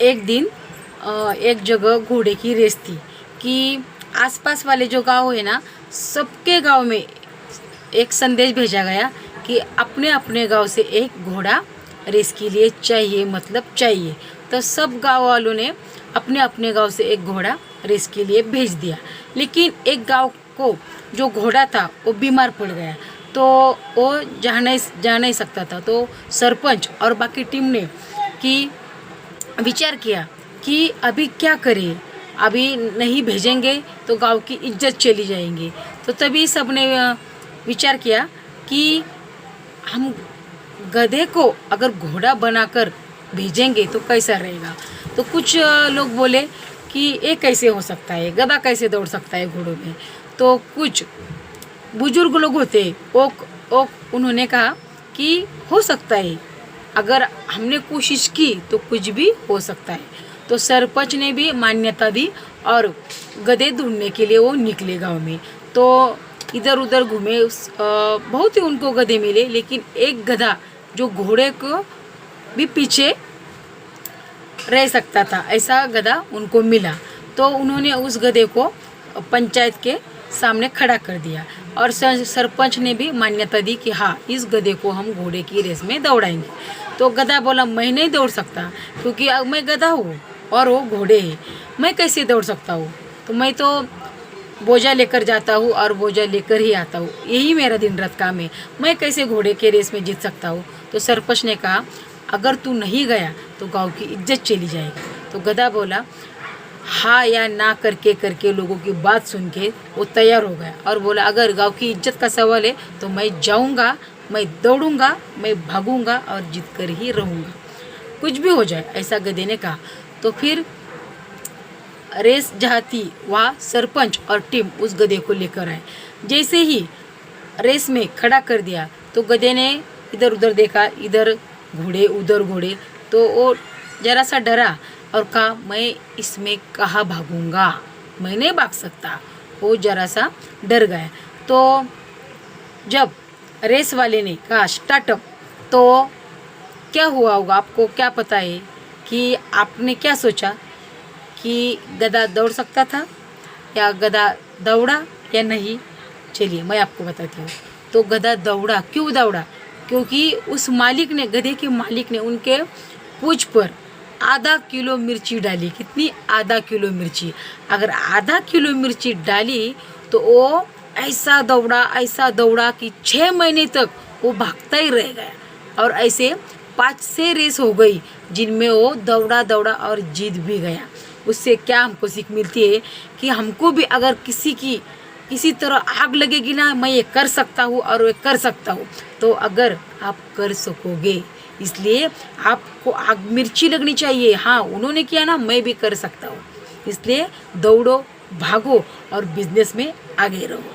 एक दिन एक जगह घोड़े की रेस थी कि आसपास वाले जो गांव है ना, सबके गांव में एक संदेश भेजा गया कि अपने अपने गांव से एक घोड़ा रेस के लिए चाहिए, मतलब चाहिए। तो सब गांव वालों ने अपने अपने गांव से एक घोड़ा रेस के लिए भेज दिया। लेकिन एक गांव को जो घोड़ा था वो बीमार पड़ गया, तो वो जा नहीं सकता था। तो सरपंच और बाकी टीम ने कि विचार किया कि अभी क्या करें, अभी नहीं भेजेंगे तो गांव की इज्जत चली जाएंगी। तो तभी सबने विचार किया कि हम गधे को अगर घोड़ा बनाकर भेजेंगे तो कैसा रहेगा। तो कुछ लोग बोले कि ये कैसे हो सकता है, गधा कैसे दौड़ सकता है घोड़ों में। तो कुछ बुजुर्ग लोग होते वो उन्होंने कहा कि हो सकता है, अगर हमने कोशिश की तो कुछ भी हो सकता है। तो सरपंच ने भी मान्यता दी और गधे ढूंढने के लिए वो निकले गांव में। तो इधर उधर घूमे, बहुत ही उनको गधे मिले, लेकिन एक गधा जो घोड़े को भी पीछे रह सकता था, ऐसा गधा उनको मिला। तो उन्होंने उस गधे को पंचायत के सामने खड़ा कर दिया और सरपंच ने भी मान्यता दी कि हाँ, इस गधे को हम घोड़े की रेस में दौड़ाएंगे। तो गधा बोला, मैं नहीं दौड़ सकता, क्योंकि अब मैं गधा हूँ और वो घोड़े हैं, मैं कैसे दौड़ सकता हूँ। तो मैं तो बोझा लेकर जाता हूँ और बोझा लेकर ही आता हूँ, यही मेरा दिन रात काम है, मैं कैसे घोड़े के रेस में जीत सकता हूँ। तो सरपंच ने कहा, अगर तू नहीं गया तो गांव की इज्जत चली जाएगी। तो गधा बोला हाँ या ना करके करके लोगों की बात सुन के वो तैयार हो गया और बोला, अगर गांव की इज्जत का सवाल है तो मैं जाऊंगा, मैं दौड़ूंगा, मैं भागूंगा और जीत कर ही रहूंगा, कुछ भी हो जाए, ऐसा गधे ने कहा। तो फिर रेस जहाँ थी वहाँ सरपंच और टीम उस गधे को लेकर आए। जैसे ही रेस में खड़ा कर दिया तो गधे ने इधर उधर देखा, इधर घोड़े उधर घोड़े, तो वो जरा सा डरा और कहा, मैं इसमें कहाँ भागूंगा, मैं नहीं भाग सकता। वो जरा सा डर गया। तो जब रेस वाले ने कहा स्टार्टअप, तो क्या हुआ होगा, आपको क्या पता है कि आपने क्या सोचा कि गधा दौड़ सकता था या गधा दौड़ा या नहीं। चलिए मैं आपको बताती हूँ। तो गधा दौड़ा। क्यों दौड़ा? क्योंकि उस मालिक ने, गधे के मालिक ने उनके पूंछ पर आधा किलो मिर्ची डाली। कितनी? आधा किलो मिर्ची। अगर आधा किलो मिर्ची डाली तो वो ऐसा दौड़ा कि 6 महीने तक वो भागता ही रह गया। और ऐसे 5-6 रेस हो गई जिनमें वो दौड़ा और जीत भी गया। उससे क्या हमको सीख मिलती है कि हमको भी अगर किसी तरह आग लगेगी ना, मैं ये कर सकता हूँ और ये कर सकता हूँ, तो अगर आप कर सकोगे। इसलिए आपको आग मिर्ची लगनी चाहिए। हाँ, उन्होंने किया ना, मैं भी कर सकता हूँ। इसलिए दौड़ो, भागो और बिजनेस में आगे रहो।